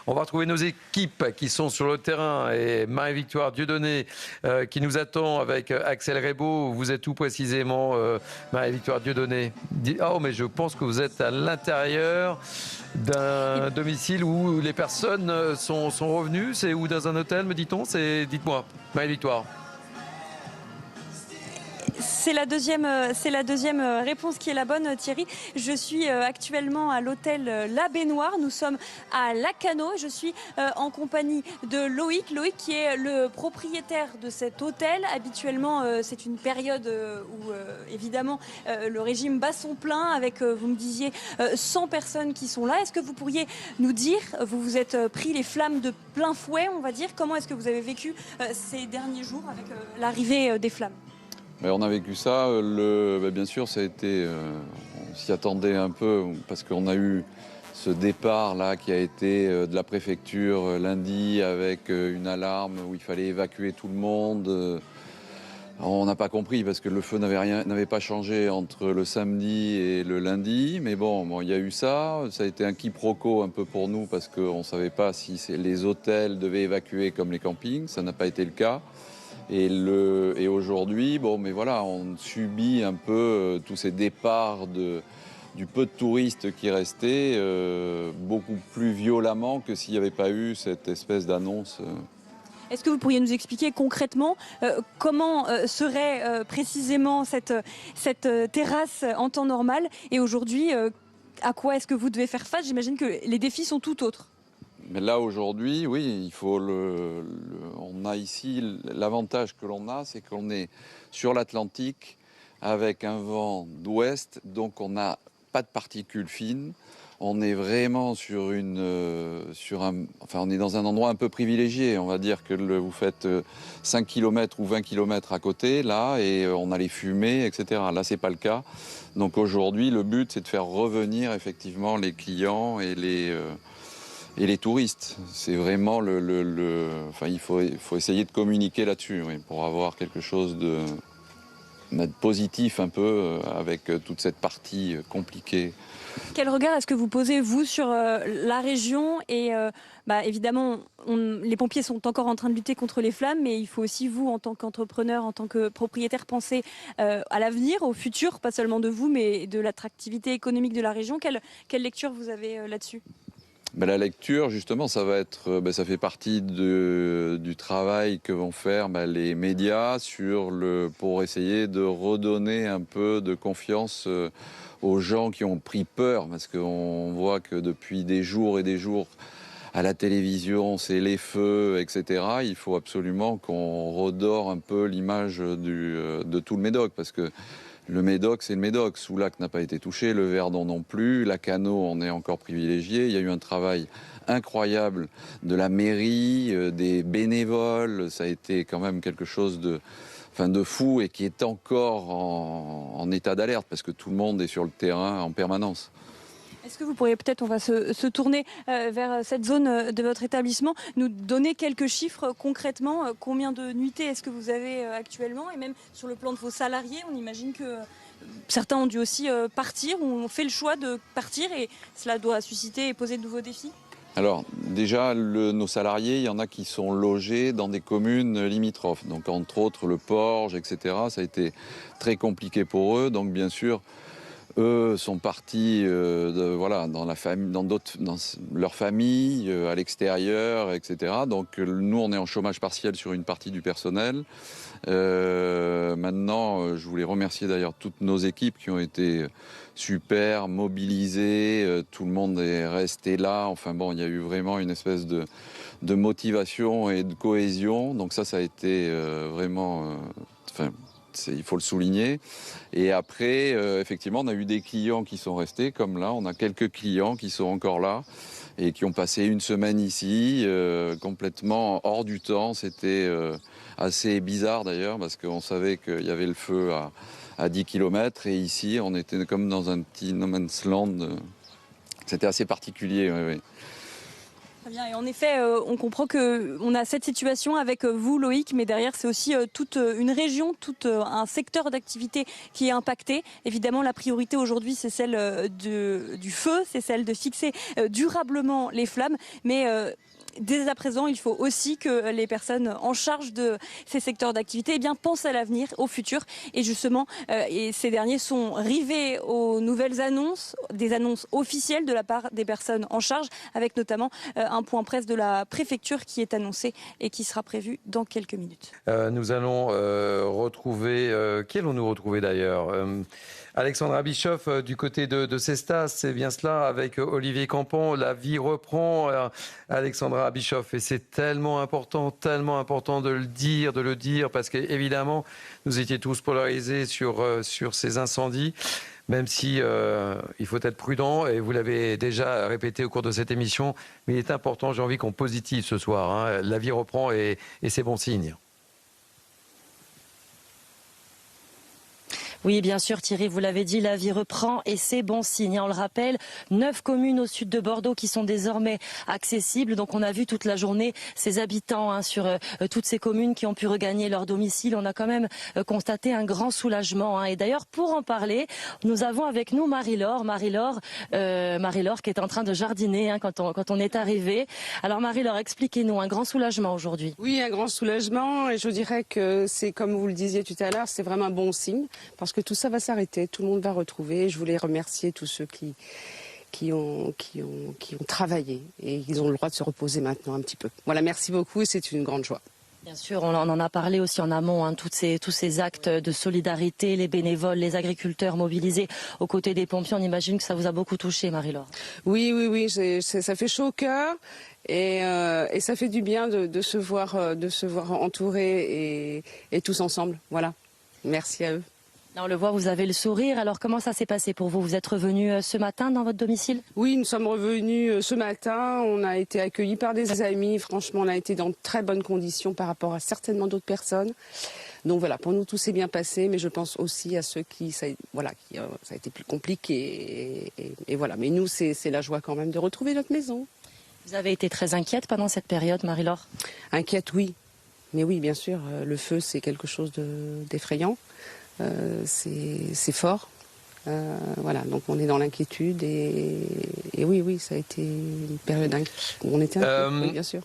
On va retrouver nos équipes qui sont sur le terrain et Marie-Victoire Dieudonné qui nous attend avec Axel Rebaud. Vous êtes où précisément, Marie-Victoire Dieudonné? Oh, mais je pense que vous êtes à l'intérieur d'un domicile où les personnes sont revenues. C'est ou dans un hôtel, me dit-on? Dites-moi, Marie-Victoire. C'est la deuxième réponse qui est la bonne, Thierry. Je suis actuellement à l'hôtel La Baignoire. Nous sommes à Lacanau. Je suis en compagnie de Loïc. Loïc qui est le propriétaire de cet hôtel. Habituellement, c'est une période où, évidemment, le régime bat son plein avec, vous me disiez, 100 personnes qui sont là. Est-ce que vous pourriez nous dire, vous vous êtes pris les flammes de plein fouet, on va dire, comment est-ce que vous avez vécu ces derniers jours avec l'arrivée des flammes? On a vécu ça, bien sûr, ça a été, on s'y attendait un peu parce qu'on a eu ce départ là qui a été de la préfecture lundi avec une alarme où il fallait évacuer tout le monde. On n'a pas compris parce que le feu n'avait pas changé entre le samedi et le lundi, mais bon, il y a eu ça. Ça a été un quiproquo un peu pour nous parce qu'on ne savait pas si les hôtels devaient évacuer comme les campings. Ça n'a pas été le cas. Et aujourd'hui, on subit un peu tous ces départs du peu de touristes qui restaient beaucoup plus violemment que s'il n'y avait pas eu cette espèce d'annonce. Est-ce que vous pourriez nous expliquer concrètement comment serait précisément cette terrasse en temps normal et aujourd'hui, à quoi est-ce que vous devez faire face? J'imagine que les défis sont tout autres. Mais là, aujourd'hui, oui, il faut on a ici, l'avantage que l'on a, c'est qu'on est sur l'Atlantique avec un vent d'ouest, donc on n'a pas de particules fines. On est vraiment on est dans un endroit un peu privilégié. On va dire que vous faites 5 km ou 20 km à côté, là, et on a les fumées, etc. Là, c'est pas le cas. Donc aujourd'hui, le but, c'est de faire revenir effectivement les clients et les touristes. C'est vraiment il faut essayer de communiquer là-dessus, oui, pour avoir quelque chose de positif un peu avec toute cette partie compliquée. Quel regard est-ce que vous posez, vous, sur la région et évidemment, les pompiers sont encore en train de lutter contre les flammes, mais il faut aussi, vous, en tant qu'entrepreneur, en tant que propriétaire, penser à l'avenir, au futur, pas seulement de vous, mais de l'attractivité économique de la région. Quelle lecture vous avez là-dessus ? La lecture, justement, ça fait partie du travail que vont faire les médias pour essayer de redonner un peu de confiance aux gens qui ont pris peur, parce qu'on voit que depuis des jours et des jours, à la télévision, c'est les feux, etc. Il faut absolument qu'on redore un peu l'image de tout le Médoc, parce que le Médoc, c'est le Médoc. Soulac n'a pas été touché, le Verdon non plus, Lacanau, on est encore privilégié. Il y a eu un travail incroyable de la mairie, des bénévoles. Ça a été quand même quelque chose de fou et qui est encore en état d'alerte parce que tout le monde est sur le terrain en permanence. Est-ce que vous pourriez peut-être, on va se tourner vers cette zone de votre établissement, nous donner quelques chiffres concrètement, combien de nuitées est-ce que vous avez actuellement et même sur le plan de vos salariés, on imagine que certains ont dû aussi partir ou ont fait le choix de partir et cela doit susciter et poser de nouveaux défis? Alors déjà, nos salariés, il y en a qui sont logés dans des communes limitrophes, donc entre autres le Porge, etc. Ça a été très compliqué pour eux, donc bien sûr, eux sont partis dans leur famille, à l'extérieur, etc. Donc nous, on est en chômage partiel sur une partie du personnel. Maintenant, je voulais remercier d'ailleurs toutes nos équipes qui ont été super mobilisées. Tout le monde est resté là. Il y a eu vraiment une espèce de motivation et de cohésion. Donc ça a été vraiment... il faut le souligner. Et après, effectivement, on a eu des clients qui sont restés, comme là. On a quelques clients qui sont encore là et qui ont passé une semaine ici, complètement hors du temps. C'était assez bizarre d'ailleurs, parce qu'on savait qu'il y avait le feu à 10 km. Et ici, on était comme dans un petit no man's land. C'était assez particulier, oui. Très bien. Et en effet, on comprend qu'on a cette situation avec vous, Loïc, mais derrière, c'est aussi toute une région, tout un secteur d'activité qui est impacté. Évidemment, la priorité aujourd'hui, c'est celle du feu, c'est celle de fixer durablement les flammes. Mais dès à présent, il faut aussi que les personnes en charge de ces secteurs d'activité pensent à l'avenir, au futur. Et justement, et ces derniers sont rivés aux nouvelles annonces, des annonces officielles de la part des personnes en charge, avec notamment un point presse de la préfecture qui est annoncé et qui sera prévu dans quelques minutes. Nous allons retrouver... qui allons-nous retrouver d'ailleurs Alexandra Bischoff du côté de Cestas, c'est bien cela, avec Olivier Campan. La vie reprend, Alexandra Bischoff, et c'est tellement important de le dire, parce qu'évidemment, nous étions tous polarisés sur ces incendies. Même si il faut être prudent, et vous l'avez déjà répété au cours de cette émission, mais il est important, j'ai envie qu'on positive ce soir. Hein. La vie reprend et c'est bon signe. Oui, bien sûr, Thierry, vous l'avez dit, la vie reprend et c'est bon signe. On le rappelle, 9 communes au sud de Bordeaux qui sont désormais accessibles. Donc on a vu toute la journée ces habitants sur toutes ces communes qui ont pu regagner leur domicile. On a quand même constaté un grand soulagement. Et d'ailleurs, pour en parler, nous avons avec nous Marie-Laure. Marie-Laure qui est en train de jardiner quand on est arrivé. Alors Marie-Laure, expliquez-nous, un grand soulagement aujourd'hui. Oui, un grand soulagement, et je dirais que c'est, comme vous le disiez tout à l'heure, c'est vraiment un bon signe, parce que tout ça va s'arrêter, tout le monde va retrouver. Je voulais remercier tous ceux qui ont travaillé, et ils ont le droit de se reposer maintenant un petit peu. Voilà, merci beaucoup, et c'est une grande joie. Bien sûr, on en a parlé aussi en amont, tous ces actes de solidarité, les bénévoles, les agriculteurs mobilisés aux côtés des pompiers. On imagine que ça vous a beaucoup touché, Marie-Laure. Oui, ça fait chaud au cœur, et ça fait du bien de se voir entourés et tous ensemble. Voilà, merci à eux. Là, on le voit, vous avez le sourire. Alors, comment ça s'est passé pour vous? Vous êtes revenu ce matin dans votre domicile? Oui, nous sommes revenus ce matin. On a été accueillis par des amis. Franchement, on a été dans de très bonnes conditions par rapport à certainement d'autres personnes. Donc voilà, pour nous, tout s'est bien passé. Mais je pense aussi à ceux ça a été plus compliqué. Et voilà. Mais nous, c'est la joie quand même de retrouver notre maison. Vous avez été très inquiète pendant cette période, Marie-Laure? Inquiète, oui. Mais oui, bien sûr, le feu, c'est quelque chose d'effrayant. C'est fort, voilà, donc on est dans l'inquiétude et oui, ça a été une période où on était inquiet, oui, bien sûr.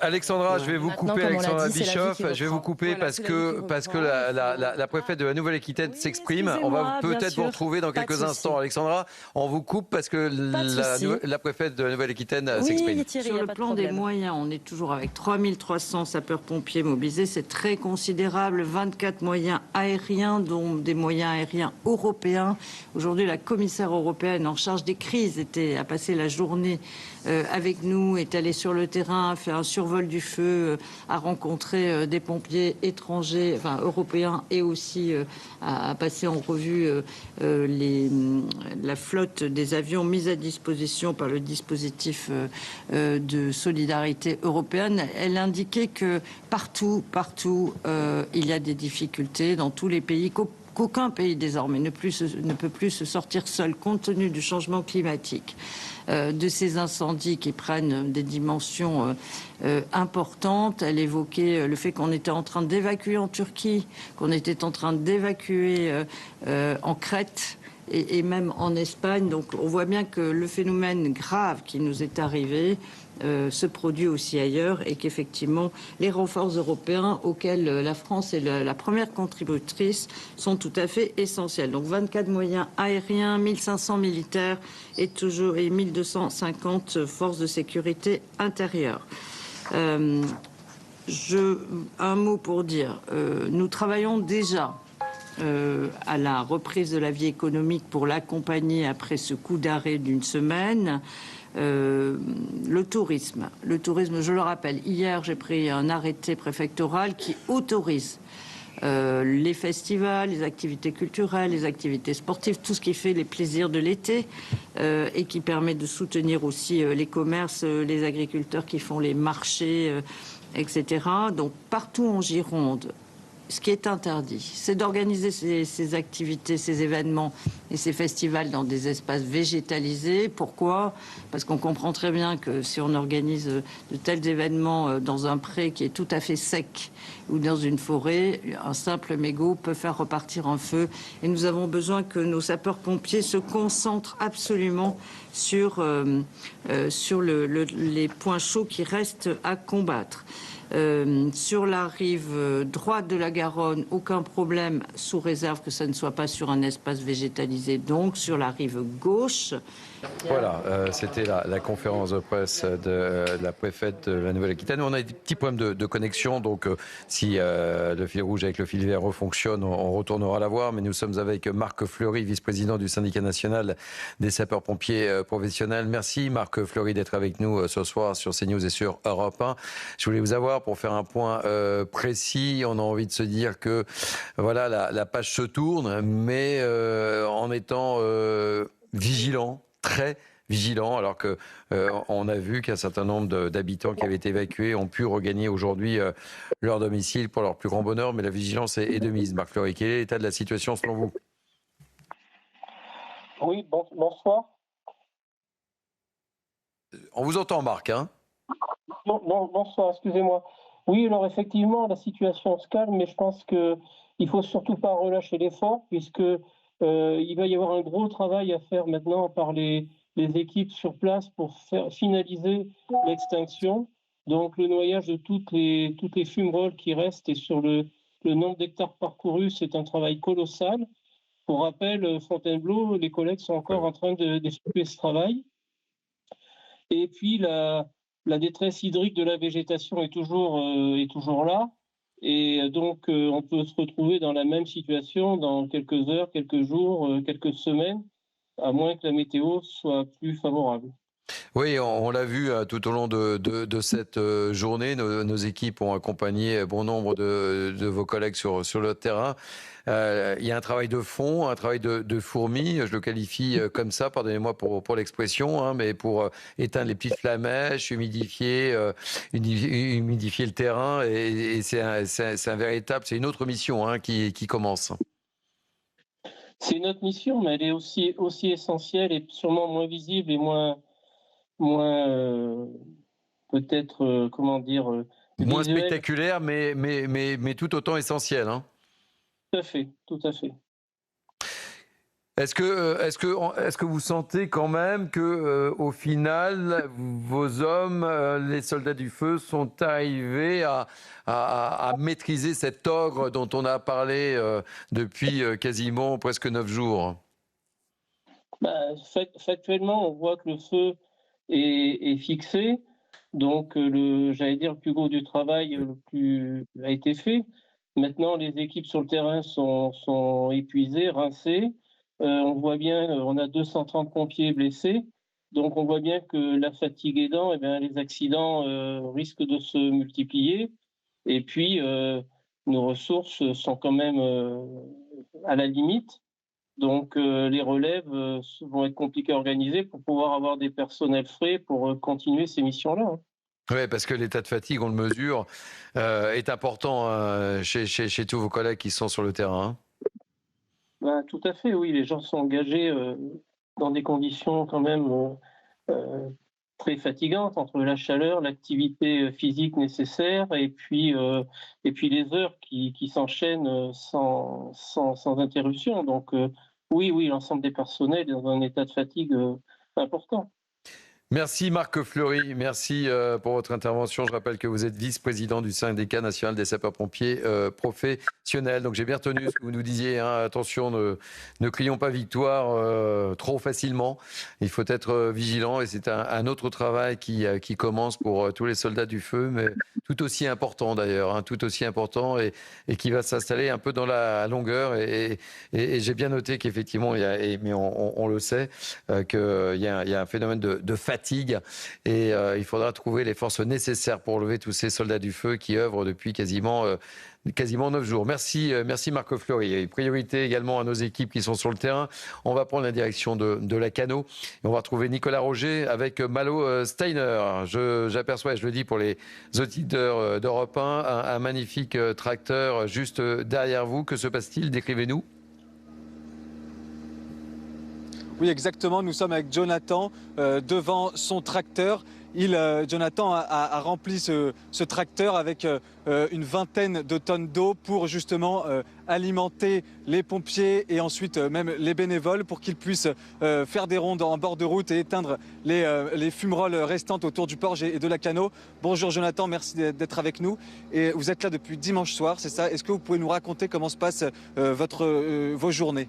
Alexandra, je vais vous couper, Alexandra Bischoff, je vais vous couper parce que la préfète de la Nouvelle-Aquitaine s'exprime. On va peut-être vous retrouver dans quelques instants. Alexandra, on vous coupe parce que la préfète de la Nouvelle-Aquitaine s'exprime. Sur le plan des moyens, on est toujours avec 3300 sapeurs-pompiers mobilisés. C'est très considérable. 24 moyens aériens, dont des moyens aériens européens. Aujourd'hui, la commissaire européenne en charge des crises a passé la journée avec nous, est allée sur le terrain, a fait un survol du feu, a rencontré des pompiers étrangers, enfin européens, et aussi a passé en revue la flotte des avions mise à disposition par le dispositif de solidarité européenne. Elle indiquait que partout, il y a des difficultés dans tous les pays, qu'aucun pays désormais ne peut plus se sortir seul compte tenu du changement climatique, de ces incendies qui prennent des dimensions importantes. Elle évoquait le fait qu'on était en train d'évacuer en Turquie, qu'on était en train d'évacuer en Crète et même en Espagne. Donc on voit bien que le phénomène grave qui nous est arrivé se produit aussi ailleurs, et qu'effectivement les renforts européens auxquels la France est la première contributrice sont tout à fait essentiels. Donc 24 moyens aériens, 1500 militaires et 1250 forces de sécurité intérieure. Un mot pour dire, nous travaillons déjà à la reprise de la vie économique pour l'accompagner après ce coup d'arrêt d'une semaine. Le tourisme, je le rappelle, hier j'ai pris un arrêté préfectoral qui autorise les festivals, les activités culturelles, les activités sportives, tout ce qui fait les plaisirs de l'été, et qui permet de soutenir aussi les commerces, les agriculteurs qui font les marchés, etc. Donc partout en Gironde, ce qui est interdit, c'est d'organiser ces activités, ces événements et ces festivals dans des espaces végétalisés. Pourquoi? Parce qu'on comprend très bien que si on organise de tels événements dans un pré qui est tout à fait sec ou dans une forêt, un simple mégot peut faire repartir un feu. Et nous avons besoin que nos sapeurs-pompiers se concentrent absolument sur les points chauds qui restent à combattre. Sur la rive droite de la Garonne, aucun problème, sous réserve que ça ne soit pas sur un espace végétalisé. Donc, sur la rive gauche. Voilà, c'était la conférence de presse de la préfète de la Nouvelle-Aquitaine. On a des petits problèmes de connexion, donc si le fil rouge avec le fil vert refonctionne, on retournera la voir. Mais nous sommes avec Marc Fleury, vice-président du syndicat national des sapeurs-pompiers professionnels. Merci Marc Fleury d'être avec nous ce soir sur CNews et sur Europe 1. Je voulais vous avoir pour faire un point précis. On a envie de se dire que voilà, la page se tourne, mais en étant vigilant, très vigilant, alors que on a vu qu'un certain nombre d'habitants qui avaient été évacués ont pu regagner aujourd'hui leur domicile pour leur plus grand bonheur, mais la vigilance est de mise. Marc Fleury, quel est l'état de la situation selon vous? Oui, bonsoir. On vous entend, Marc, hein? Bonsoir, excusez-moi. Oui, alors effectivement, la situation se calme, mais je pense qu'il ne faut surtout pas relâcher l'effort, puisque il va y avoir un gros travail à faire maintenant par les équipes sur place pour finaliser l'extinction. Donc le noyage de toutes les fumerolles qui restent et sur le nombre d'hectares parcourus, c'est un travail colossal. Pour rappel, Fontainebleau, les collègues sont encore en train d'effectuer ce travail. Et puis la détresse hydrique de la végétation est toujours là. Et donc, on peut se retrouver dans la même situation dans quelques heures, quelques jours, quelques semaines, à moins que la météo soit plus favorable. Oui, on l'a vu tout au long de cette journée. Nos équipes ont accompagné bon nombre de vos collègues sur le terrain. Il y a un travail de fond, un travail de fourmi, je le qualifie comme ça, pardonnez-moi pour l'expression, hein, mais pour éteindre les petites flamèches, humidifier le terrain. Et c'est un véritable, c'est une autre mission hein, qui commence. C'est une autre mission, mais elle est aussi essentielle et sûrement moins visible et moins peut-être, comment dire, moins visuel. spectaculaire, mais tout autant essentiel. Hein. Tout à fait, tout à fait. Est-ce que vous sentez quand même que au final, vos hommes, les soldats du feu, sont arrivés à maîtriser cet ogre dont on a parlé depuis quasiment presque 9 jours? Factuellement, on voit que le feu est fixé. Donc, j'allais dire, le plus gros du travail a été fait. Maintenant, les équipes sur le terrain sont épuisées, rincées. On voit bien, on a 230 pompiers blessés. Donc, on voit bien que la fatigue aidant, eh bien, les accidents risquent de se multiplier. Et puis, nos ressources sont quand même à la limite. Donc, les relèves vont être compliquées à organiser pour pouvoir avoir des personnels frais pour continuer ces missions-là. Hein. Oui, parce que l'état de fatigue, on le mesure, est important chez tous vos collègues qui sont sur le terrain. Tout à fait, oui. Les gens sont engagés dans des conditions quand même très fatigantes entre la chaleur, l'activité physique nécessaire et puis les heures qui s'enchaînent sans interruption. Donc, oui, l'ensemble des personnels est dans un état de fatigue important. Merci Marc Fleury, merci pour votre intervention. Je rappelle que vous êtes vice-président du syndicat national des sapeurs-pompiers professionnels. Donc j'ai bien retenu ce que vous nous disiez. Hein. Attention, ne crions pas victoire trop facilement. Il faut être vigilant et c'est un autre travail qui commence pour tous les soldats du feu, mais tout aussi important d'ailleurs, hein, tout aussi important et qui va s'installer un peu dans la longueur. Et j'ai bien noté qu'effectivement, mais on le sait, qu'il y a un phénomène de fatigue fatigue. Et il faudra trouver les forces nécessaires pour relever tous ces soldats du feu qui œuvrent depuis quasiment 9 jours. Merci Marco Fleury. Et priorité également à nos équipes qui sont sur le terrain. On va prendre la direction de Lacanau et on va retrouver Nicolas Roger avec Malo Steiner. J'aperçois, et je le dis pour les auditeurs d'Europe 1, un magnifique tracteur juste derrière vous. Que se passe-t-il? Décrivez-nous. Oui, exactement. Nous sommes avec Jonathan devant son tracteur. Jonathan a rempli ce tracteur avec une vingtaine de tonnes d'eau pour justement alimenter les pompiers et ensuite même les bénévoles pour qu'ils puissent faire des rondes en bord de route et éteindre les fumerolles restantes autour du port et de Lacanau. Bonjour Jonathan, merci d'être avec nous. Et vous êtes là depuis dimanche soir, c'est ça? Est-ce que vous pouvez nous raconter comment se passent vos journées?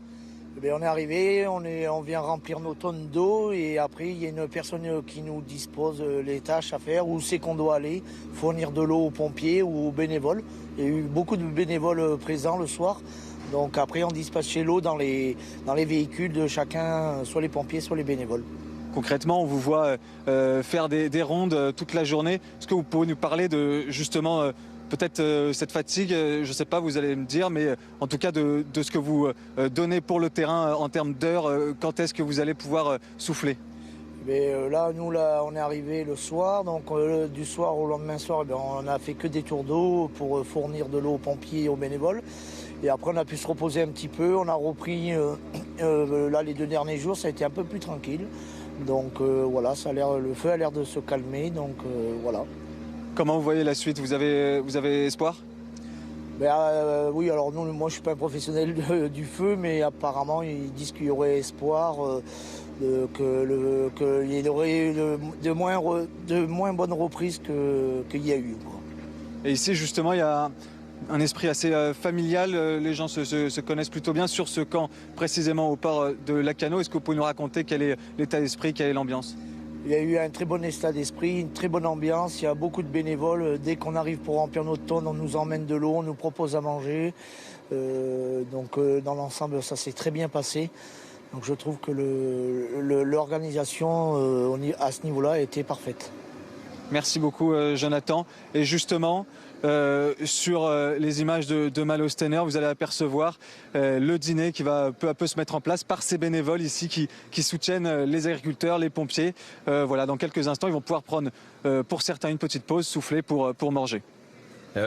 On est arrivé, on vient remplir nos tonnes d'eau et après il y a une personne qui nous dispose les tâches à faire, où c'est qu'on doit aller, fournir de l'eau aux pompiers ou aux bénévoles. Il y a eu beaucoup de bénévoles présents le soir, donc après on dispatchait l'eau dans les véhicules de chacun, soit les pompiers, soit les bénévoles. Concrètement, on vous voit faire des rondes toute la journée. Est-ce que vous pouvez nous parler de justement peut-être cette fatigue, je ne sais pas, vous allez me dire, mais en tout cas de ce que vous donnez pour le terrain en termes d'heures, quand est-ce que vous allez pouvoir souffler? Là, on est arrivé le soir, donc du soir au lendemain soir, on n'a fait que des tours d'eau pour fournir de l'eau aux pompiers et aux bénévoles. Et après, on a pu se reposer un petit peu, on a repris, là, les 2 derniers jours, ça a été un peu plus tranquille. Donc voilà, le feu a l'air de se calmer, donc voilà. Comment vous voyez la suite? Vous avez espoir? Oui, alors moi je ne suis pas un professionnel du feu, mais apparemment ils disent qu'il y aurait espoir, qu'il y aurait de moins bonnes reprises qu'il y a eu, quoi. Et ici justement il y a un esprit assez familial, les gens se connaissent plutôt bien sur ce camp précisément au port de Lacanau. Est-ce que vous pouvez nous raconter quel est l'état d'esprit, quelle est l'ambiance? Il y a eu un très bon état d'esprit, une très bonne ambiance. Il y a beaucoup de bénévoles. Dès qu'on arrive pour remplir notre tonne, on nous emmène de l'eau, on nous propose à manger. Dans l'ensemble, ça s'est très bien passé. Donc je trouve que l'organisation à ce niveau-là a été parfaite. Merci beaucoup Jonathan. Et justement, sur les images de Malo Steiner, vous allez apercevoir le dîner qui va peu à peu se mettre en place par ces bénévoles ici qui soutiennent les agriculteurs, les pompiers. Voilà, dans quelques instants, ils vont pouvoir prendre pour certains une petite pause, souffler pour manger.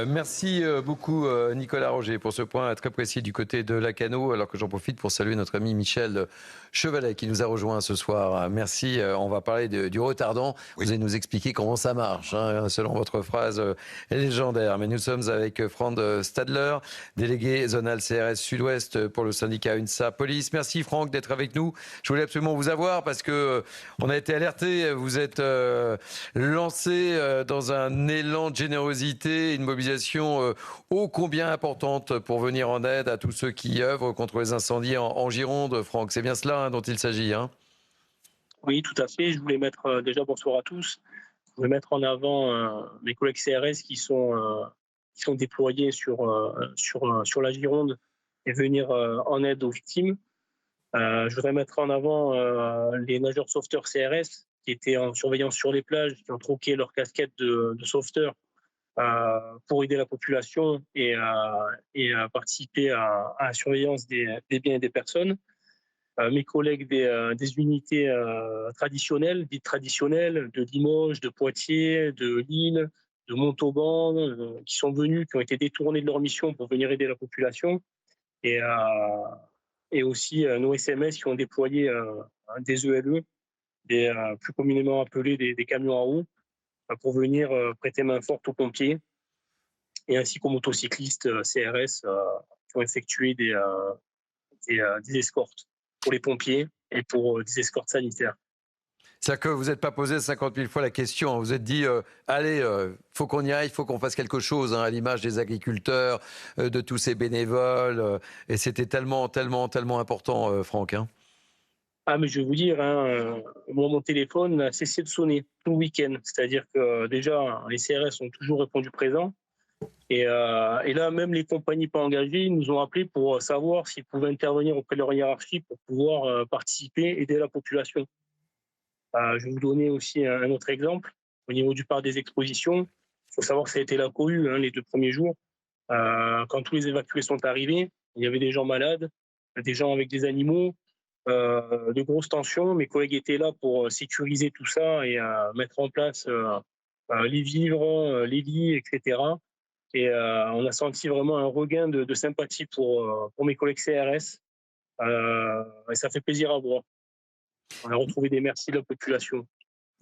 Merci beaucoup Nicolas Roger pour ce point très précis du côté de Lacanau, alors que j'en profite pour saluer notre ami Michel Chevalet qui nous a rejoint ce soir. Merci, on va parler du retardant. Oui. Vous allez nous expliquer comment ça marche, hein, selon votre phrase légendaire. Mais nous sommes avec Franck Stadler, délégué zonal CRS Sud-Ouest pour le syndicat UNSA Police. Merci Franck d'être avec nous. Je voulais absolument vous avoir parce que on a été alerté. Vous êtes lancé dans un élan de générosité, une mobilisation ô combien importante pour venir en aide à tous ceux qui œuvrent contre les incendies en Gironde. Franck, c'est bien cela dont il s'agit, hein? Oui, tout à fait. Je voulais mettre, déjà bonsoir à tous, je voulais mettre en avant mes collègues CRS qui sont déployés sur la Gironde et venir en aide aux victimes. Je voudrais mettre en avant les nageurs sauveteurs CRS qui étaient en surveillance sur les plages, qui ont troqué leur casquette de sauveteurs pour aider la population et participer à la surveillance des biens et des personnes. Mes collègues des unités traditionnelles, dites traditionnelles, de Limoges, de Poitiers, de Lille, de Montauban, qui sont venus, qui ont été détournés de leur mission pour venir aider la population, et aussi nos SMS qui ont déployé des ELE, plus communément appelés des camions à eau, pour venir prêter main forte aux pompiers, et ainsi qu'aux motocyclistes CRS qui ont effectué des escortes pour les pompiers et pour des escortes sanitaires. C'est-à-dire que vous n'êtes pas posé 50 000 fois la question, vous êtes dit allez, faut qu'on y aille, il faut qu'on fasse quelque chose, hein, à l'image des agriculteurs, de tous ces bénévoles, et c'était tellement important, Franck, hein. Ah, mais je vais vous dire, hein, moi, mon téléphone a cessé de sonner tout le week-end. C'est-à-dire que déjà, les CRS ont toujours répondu présent. Et là, même les compagnies pas engagées nous ont appelés pour savoir s'ils pouvaient intervenir auprès de leur hiérarchie pour pouvoir participer, aider la population. Je vais vous donner aussi un autre exemple. Au niveau du parc des expositions, il faut savoir que ça a été la cohue les 2 premiers jours. Quand tous les évacués sont arrivés, il y avait des gens malades, des gens avec des animaux, de grosses tensions. Mes collègues étaient là pour sécuriser tout ça et mettre en place les vivres, les lits, etc. Et on a senti vraiment un regain de sympathie pour mes collègues CRS. Et ça fait plaisir à voir. On a retrouvé des merci de la population.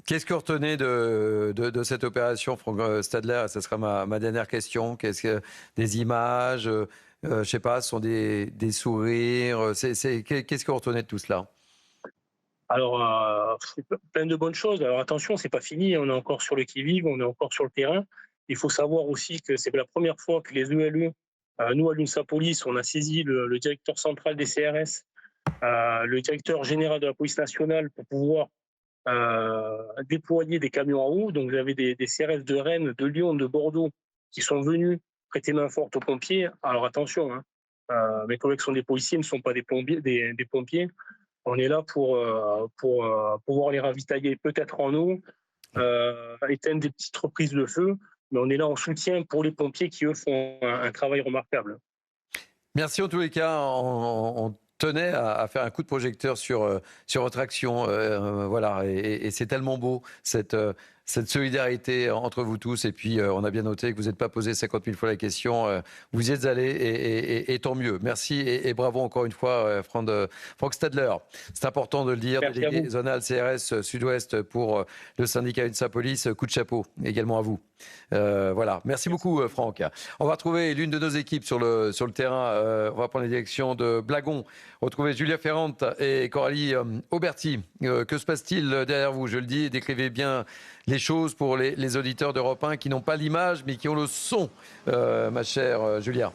Qu'est-ce que vous retenez de cette opération, Franck Stadler? Ça sera ma dernière question. Qu'est-ce que des images, je sais pas, ce sont des sourires. Qu'est-ce que vous retenez de tout cela? Alors, plein de bonnes choses. Alors attention, c'est pas fini. On est encore sur le qui-vive, on est encore sur le terrain. Il faut savoir aussi que c'est la première fois que les ELE, nous à l'UNSA Police, on a saisi le directeur central des CRS, le directeur général de la police nationale pour pouvoir déployer des camions à eau. Donc vous avez des CRS de Rennes, de Lyon, de Bordeaux qui sont venus prêter main forte aux pompiers. Alors attention, mes collègues sont des policiers, ne sont pas des pompiers. On est là pour pouvoir les ravitailler peut-être en eau, éteindre des petites reprises de feu, mais on est là en soutien pour les pompiers qui, eux, font un travail remarquable. Merci en tous les cas. On tenait à faire un coup de projecteur sur votre action. Voilà, et c'est tellement beau, cette solidarité entre vous tous. Et puis, on a bien noté que vous n'êtes pas posé 50 000 fois la question. Vous y êtes allés et tant mieux. Merci et bravo encore une fois, Franck Stadler. C'est important de le dire, délégué zonal CRS Sud-Ouest pour le syndicat UNSA Police. Coup de chapeau également à vous. Voilà, merci beaucoup, Franck. On va retrouver l'une de nos équipes sur le terrain. On va prendre la direction de Blagon. Retrouver Julia Ferrante et Coralie Auberti. Que se passe-t-il derrière vous? Je le dis, décrivez bien les choses pour les auditeurs d'Europe 1 qui n'ont pas l'image mais qui ont le son, ma chère Julia.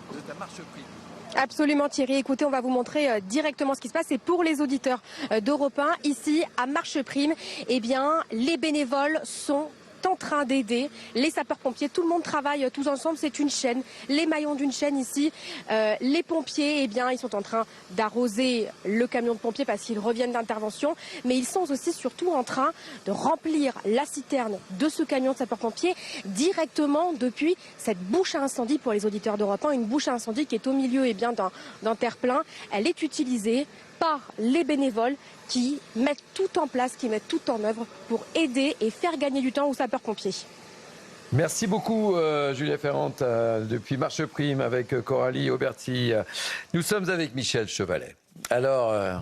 Vous êtes à Marcheprime. Absolument Thierry, écoutez, on va vous montrer directement ce qui se passe. Et pour les auditeurs d'Europe 1, ici à Marcheprime, eh bien, les bénévoles sont en train d'aider les sapeurs-pompiers. Tout le monde travaille tous ensemble, c'est une chaîne, les maillons d'une chaîne ici. Les pompiers, eh bien, ils sont en train d'arroser le camion de pompiers parce qu'ils reviennent d'intervention, mais ils sont aussi surtout en train de remplir la citerne de ce camion de sapeurs-pompiers directement depuis cette bouche à incendie pour les auditeurs d'Europe 1, une bouche à incendie qui est au milieu d'un terre-plein. Elle est utilisée par les bénévoles qui mettent tout en place, qui mettent tout en œuvre pour aider et faire gagner du temps aux sapeurs-pompiers. Merci beaucoup, Julia Ferrante, depuis Marcheprime avec Coralie Auberti. Nous sommes avec Michel Chevalet. Alors,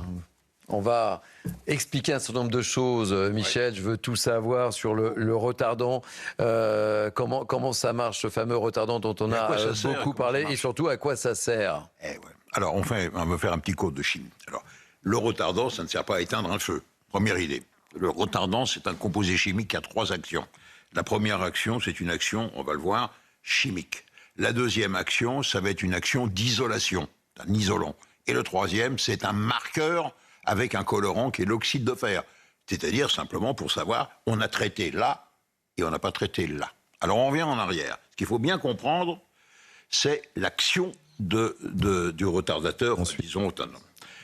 on va expliquer un certain nombre de choses. Michel, je veux tout savoir sur le retardant. Comment ça marche, ce fameux retardant dont on a beaucoup parlé, et surtout à quoi ça sert? Alors, on va faire un petit cours de chimie. Alors, le retardant, ça ne sert pas à éteindre un feu. Première idée. Le retardant, c'est un composé chimique qui a 3 actions. La première action, c'est une action, on va le voir, chimique. La deuxième action, ça va être une action d'isolation, un isolant. Et le troisième, c'est un marqueur avec un colorant qui est l'oxyde de fer. C'est-à-dire simplement pour savoir, on a traité là et on n'a pas traité là. Alors, on revient en arrière. Ce qu'il faut bien comprendre, c'est l'action du retardateur, disons autonome.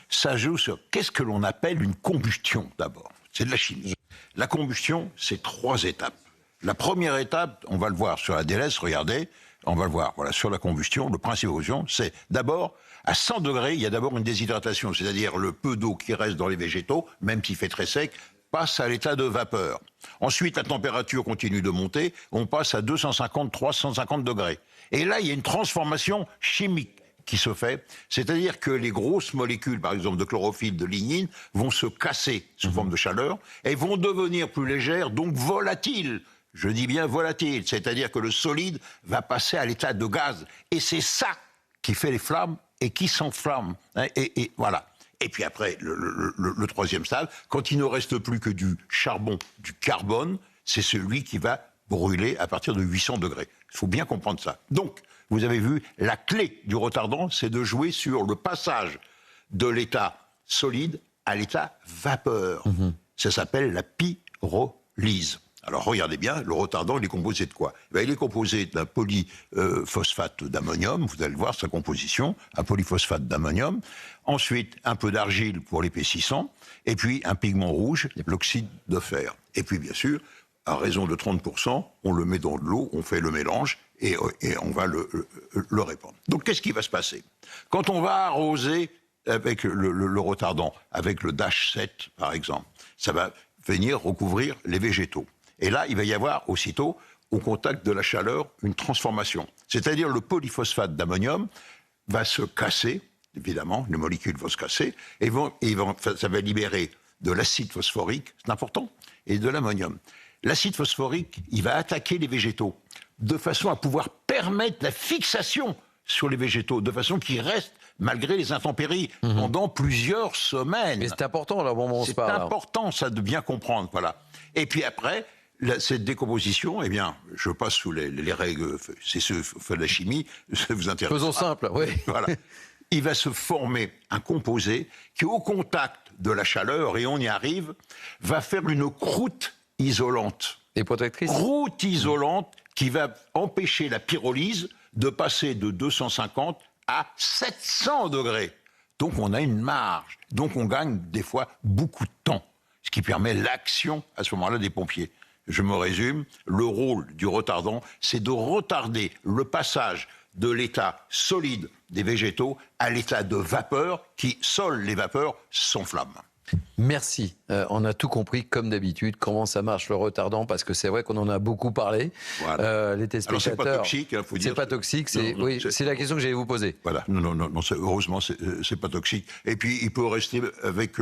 Ça joue sur qu'est-ce que l'on appelle une combustion d'abord. C'est de la chimie. La combustion, c'est 3 étapes. La première étape, on va le voir sur la DLS, regardez, on va le voir, voilà, sur la combustion, le principe de combustion, c'est d'abord, à 100 degrés, il y a d'abord une déshydratation, c'est-à-dire le peu d'eau qui reste dans les végétaux, même s'il fait très sec, passe à l'état de vapeur. Ensuite, la température continue de monter, on passe à 250-350 degrés. Et là, il y a une transformation chimique qui se fait, c'est-à-dire que les grosses molécules, par exemple de chlorophylle, de lignine, vont se casser sous forme de chaleur et vont devenir plus légères, donc volatiles. Je dis bien volatiles, c'est-à-dire que le solide va passer à l'état de gaz. Et c'est ça qui fait les flammes et qui s'enflamme. Et voilà. Et puis après, le troisième stade, quand il ne reste plus que du charbon, du carbone, c'est celui qui va brûler à partir de 800 degrés. Il faut bien comprendre ça. Donc, vous avez vu, la clé du retardant, c'est de jouer sur le passage de l'état solide à l'état vapeur. Ça s'appelle la pyrolyse. Alors regardez bien, le retardant, il est composé de quoi? Il est composé d'un polyphosphate d'ammonium, vous allez voir sa composition, un polyphosphate d'ammonium, ensuite un peu d'argile pour l'épaississant, et puis un pigment rouge, l'oxyde de fer. Et puis bien sûr, à raison de 30%, on le met dans de l'eau, on fait le mélange, et on va le répandre. Donc qu'est-ce qui va se passer? Quand on va arroser avec le retardant, avec le Dash 7 par exemple, ça va venir recouvrir les végétaux. Et là, il va y avoir aussitôt, au contact de la chaleur, une transformation. C'est-à-dire le polyphosphate d'ammonium va se casser, évidemment, les molécules vont se casser, et ça va libérer de l'acide phosphorique, c'est important, et de l'ammonium. L'acide phosphorique, il va attaquer les végétaux, de façon à pouvoir permettre la fixation sur les végétaux, de façon qu'ils restent, malgré les intempéries, pendant plusieurs semaines. Mais c'est important, là, au moment où on se parle. C'est important, ça, de bien comprendre, voilà. Et puis après, cette décomposition, eh bien, je passe sous les règles, c'est ce fait de la chimie, ça vous intéresse. Faisons simple, oui. Voilà. Il va se former un composé qui, au contact de la chaleur, et on y arrive, va faire une croûte isolante. Et protectrice. Croûte isolante qui va empêcher la pyrolyse de passer de 250 à 700 degrés. Donc on a une marge. Donc on gagne des fois beaucoup de temps, ce qui permet l'action à ce moment-là des pompiers. Je me résume, le rôle du retardant, c'est de retarder le passage de l'état solide des végétaux à l'état de vapeur qui, seules les vapeurs, s'enflamment. Merci. On a tout compris, comme d'habitude, comment ça marche le retardant, parce que c'est vrai qu'on en a beaucoup parlé. Voilà. Les téléspectateurs. Alors c'est pas toxique, il faut dire. C'est pas toxique, c'est la question que j'allais vous poser. Voilà, non, heureusement, c'est pas toxique. Et puis, il peut rester avec,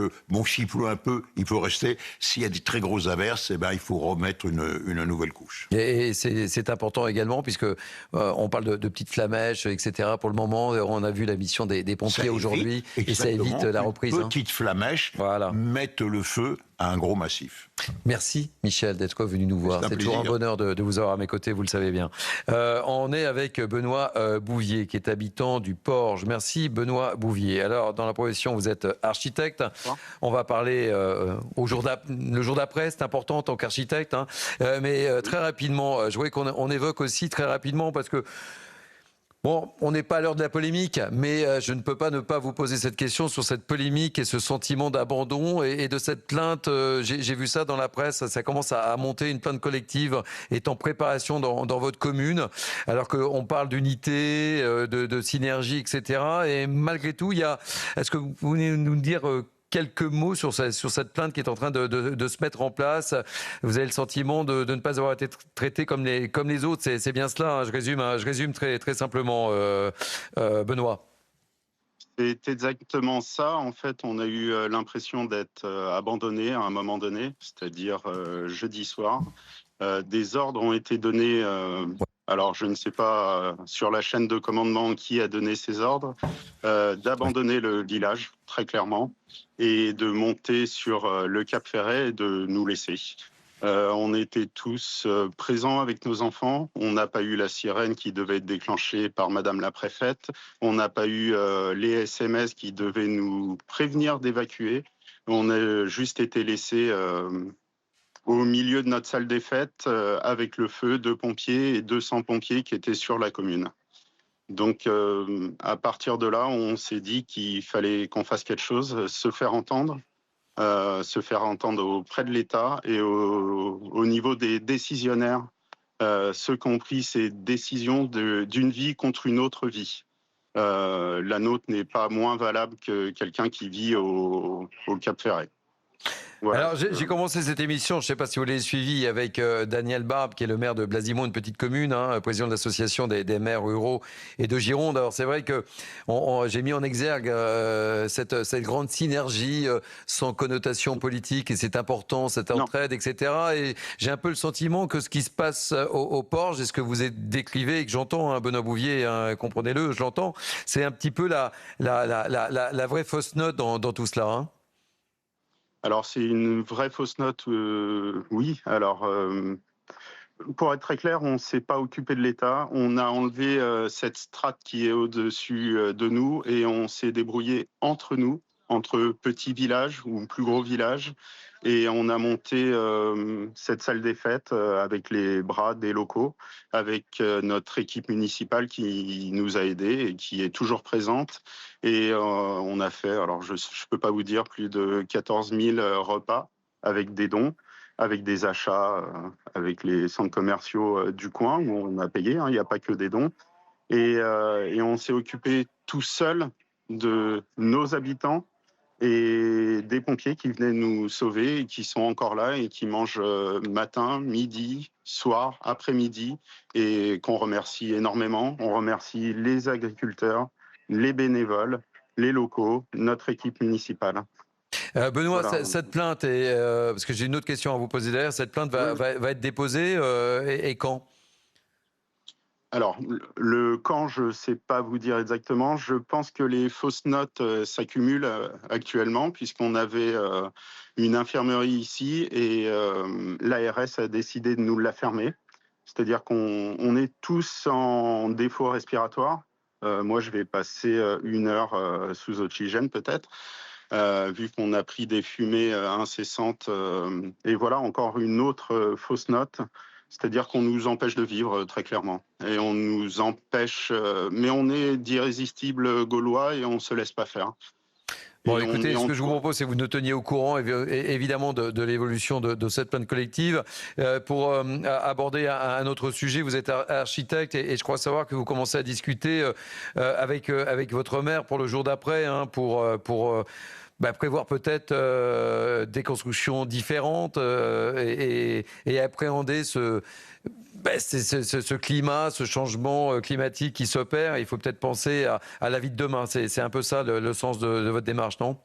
s'il pleut un peu, il peut rester. S'il y a des très grosses averses, eh ben, il faut remettre une nouvelle couche. Et c'est important également, puisque on parle de petites flamèches, etc. Pour le moment, on a vu la mission des pompiers aujourd'hui, et ça évite la reprise. Petite flamèche, voilà. Mettent le feu à un gros massif. Merci Michel d'être venu nous voir. C'est toujours un bonheur de vous avoir à mes côtés, vous le savez bien. On est avec Benoît Bouvier, qui est habitant du Porge. Merci Benoît Bouvier. Alors, dans la profession, vous êtes architecte. On va parler le jour d'après, c'est important en tant qu'architecte. Hein. Mais très rapidement, je voudrais qu'on évoque aussi très rapidement, parce que bon, on n'est pas à l'heure de la polémique, mais je ne peux pas ne pas vous poser cette question sur cette polémique et ce sentiment d'abandon et de cette plainte. J'ai vu ça dans la presse, ça commence à monter, une plainte collective est en préparation dans votre commune, alors qu'on parle d'unité, de synergie, etc. Et malgré tout, est-ce que vous pouvez nous dire quelques mots sur cette plainte qui est en train de se mettre en place? Vous avez le sentiment de ne pas avoir été traité comme les autres, c'est bien cela, hein, je résume très, très simplement, Benoît. C'est exactement ça. En fait, on a eu l'impression d'être abandonné à un moment donné, c'est-à-dire jeudi soir. Des ordres ont été donnés. Alors, je ne sais pas sur la chaîne de commandement qui a donné ces ordres, d'abandonner le village, très clairement, et de monter sur le Cap Ferret et de nous laisser. On était tous présents avec nos enfants. On n'a pas eu la sirène qui devait être déclenchée par Madame la préfète. On n'a pas eu les SMS qui devaient nous prévenir d'évacuer. On a juste été laissés au milieu de notre salle des fêtes avec le feu de pompiers et 200 pompiers qui étaient sur la commune. Donc, à partir de là, on s'est dit qu'il fallait qu'on fasse quelque chose, se faire entendre auprès de l'État et au niveau des décisionnaires, ceux qui ont pris ces décisions d'une vie contre une autre vie. La nôtre n'est pas moins valable que quelqu'un qui vit au Cap Ferret. Voilà. Alors, j'ai commencé cette émission, je ne sais pas si vous l'avez suivi, avec Daniel Barbe, qui est le maire de Blasimont, une petite commune, hein, président de l'association des maires ruraux et de Gironde. Alors, c'est vrai que j'ai mis en exergue cette grande synergie sans connotation politique, et c'est important, cette entraide, etc. Et j'ai un peu le sentiment que ce qui se passe au Porge, et ce que vous décrivez et que j'entends, hein, Benoît Bouvier, hein, comprenez-le, je l'entends, c'est un petit peu la vraie fausse note dans tout cela, hein. Alors, c'est une vraie fausse note, oui. Alors, pour être très clair, on ne s'est pas occupé de l'État. On a enlevé cette strate qui est au-dessus de nous et on s'est débrouillé entre nous entre petits villages ou plus gros villages. Et on a monté cette salle des fêtes avec les bras des locaux, avec notre équipe municipale qui nous a aidés et qui est toujours présente. Et on a fait, alors je ne peux pas vous dire, plus de 14 000 repas avec des dons, avec des achats, avec les centres commerciaux du coin où on a payé, hein, il n'y a pas que des dons. Et on s'est occupé tout seul de nos habitants et des pompiers qui venaient nous sauver et qui sont encore là et qui mangent matin, midi, soir, après-midi et qu'on remercie énormément. On remercie les agriculteurs, les bénévoles, les locaux, notre équipe municipale. Benoît, Voilà. cette plainte, parce que j'ai une autre question à vous poser derrière, cette plainte va être déposée et quand ? Alors, le quand, je ne sais pas vous dire exactement. Je pense que les fausses notes s'accumulent actuellement, puisqu'on avait une infirmerie ici et l'ARS a décidé de nous la fermer. C'est-à-dire qu'on est tous en défaut respiratoire. Moi, je vais passer 1 heure sous oxygène peut-être, vu qu'on a pris des fumées incessantes. Et voilà, encore une autre fausse note. C'est-à-dire qu'on nous empêche de vivre, très clairement. Et on nous empêche... mais on est d'irrésistibles Gaulois et on ne se laisse pas faire. Bon, écoutez, ce que je vous propose, c'est que vous nous teniez au courant, évidemment, de l'évolution de cette plainte collective. Pour aborder un autre sujet, vous êtes architecte et je crois savoir que vous commencez à discuter avec votre maire pour le jour d'après, hein, pour prévoir peut-être des constructions différentes et appréhender ce climat, ce changement climatique qui s'opère. Il faut peut-être penser à la vie de demain. C'est un peu ça le sens de votre démarche, non ?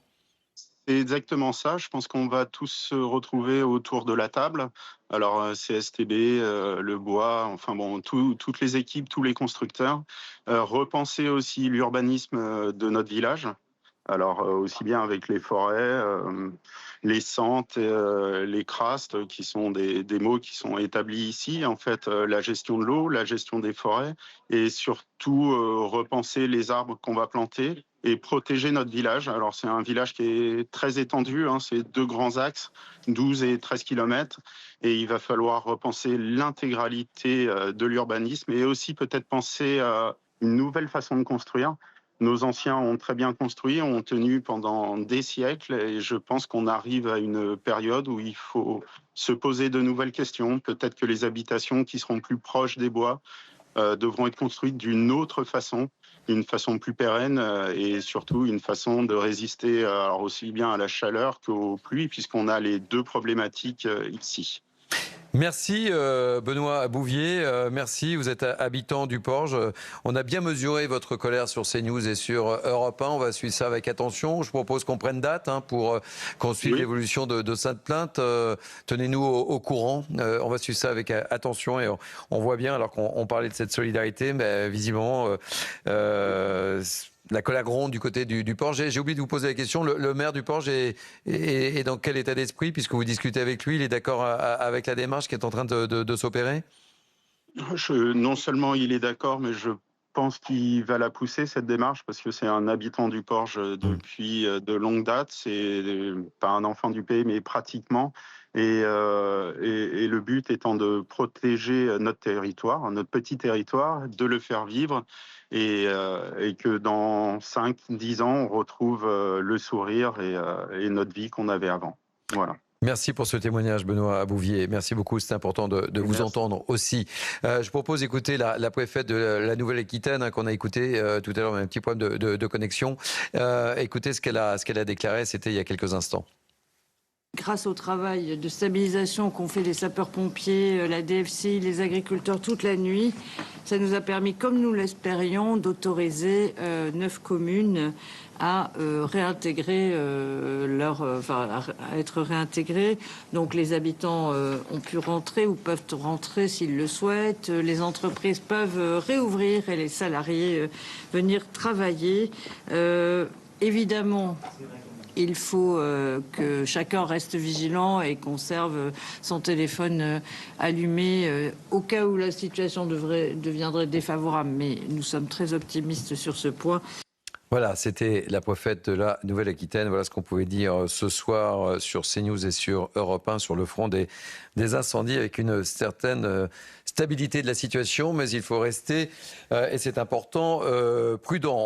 C'est exactement ça. Je pense qu'on va tous se retrouver autour de la table. Alors, CSTB, le bois, enfin bon, toutes les équipes, tous les constructeurs. Repenser aussi l'urbanisme de notre village. Alors, aussi bien avec les forêts, les sentes, les crastes, qui sont des mots qui sont établis ici. En fait, la gestion de l'eau, la gestion des forêts et surtout repenser les arbres qu'on va planter et protéger notre village. Alors, c'est un village qui est très étendu, hein, c'est 2 grands axes, 12 et 13 km. Et il va falloir repenser l'intégralité de l'urbanisme et aussi peut-être penser à une nouvelle façon de construire. Nos anciens ont très bien construit, ont tenu pendant des siècles et je pense qu'on arrive à une période où il faut se poser de nouvelles questions. Peut-être que les habitations qui seront plus proches des bois devront être construites d'une autre façon, une façon plus pérenne et surtout une façon de résister alors aussi bien à la chaleur qu'aux pluies puisqu'on a les 2 problématiques ici. Merci Benoît Bouvier, merci, vous êtes habitant du Porge. On a bien mesuré votre colère sur CNews et sur Europe 1, on va suivre ça avec attention. Je propose qu'on prenne date pour qu'on suive l'évolution de cette plainte. Tenez-nous au courant, on va suivre ça avec attention et on voit bien, alors qu'on parlait de cette solidarité, mais visiblement... la colère gronde du côté du Porge. J'ai oublié de vous poser la question. Le maire du Porge est dans quel état d'esprit puisque vous discutez avec lui? Il est d'accord avec la démarche qui est en train de s'opérer? Non seulement il est d'accord, mais je pense qu'il va la pousser, cette démarche, parce que c'est un habitant du Porge depuis de longue date. C'est pas un enfant du pays, mais pratiquement. Et le but étant de protéger notre territoire, notre petit territoire, de le faire vivre et que dans 5-10 ans, on retrouve le sourire et notre vie qu'on avait avant. Voilà. Merci pour ce témoignage, Benoît Bouvier. Merci beaucoup, c'est important de vous entendre aussi. Je propose d'écouter la préfète de la Nouvelle-Aquitaine, qu'on a écouté tout à l'heure, un petit problème de connexion. Écoutez ce qu'elle a déclaré, c'était il y a quelques instants. Grâce au travail de stabilisation qu'ont fait les sapeurs-pompiers, la DFCI, les agriculteurs toute la nuit, ça nous a permis, comme nous l'espérions, d'autoriser 9 communes à réintégrer à être réintégrés. Donc les habitants ont pu rentrer ou peuvent rentrer s'ils le souhaitent. Les entreprises peuvent réouvrir et les salariés venir travailler. Évidemment, il faut que chacun reste vigilant et conserve son téléphone allumé au cas où la situation deviendrait défavorable. Mais nous sommes très optimistes sur ce point. Voilà, c'était la préfète de la Nouvelle-Aquitaine. Voilà ce qu'on pouvait dire ce soir sur CNews et sur Europe 1 sur le front des incendies, avec une certaine stabilité de la situation, mais il faut rester, et c'est important, prudent.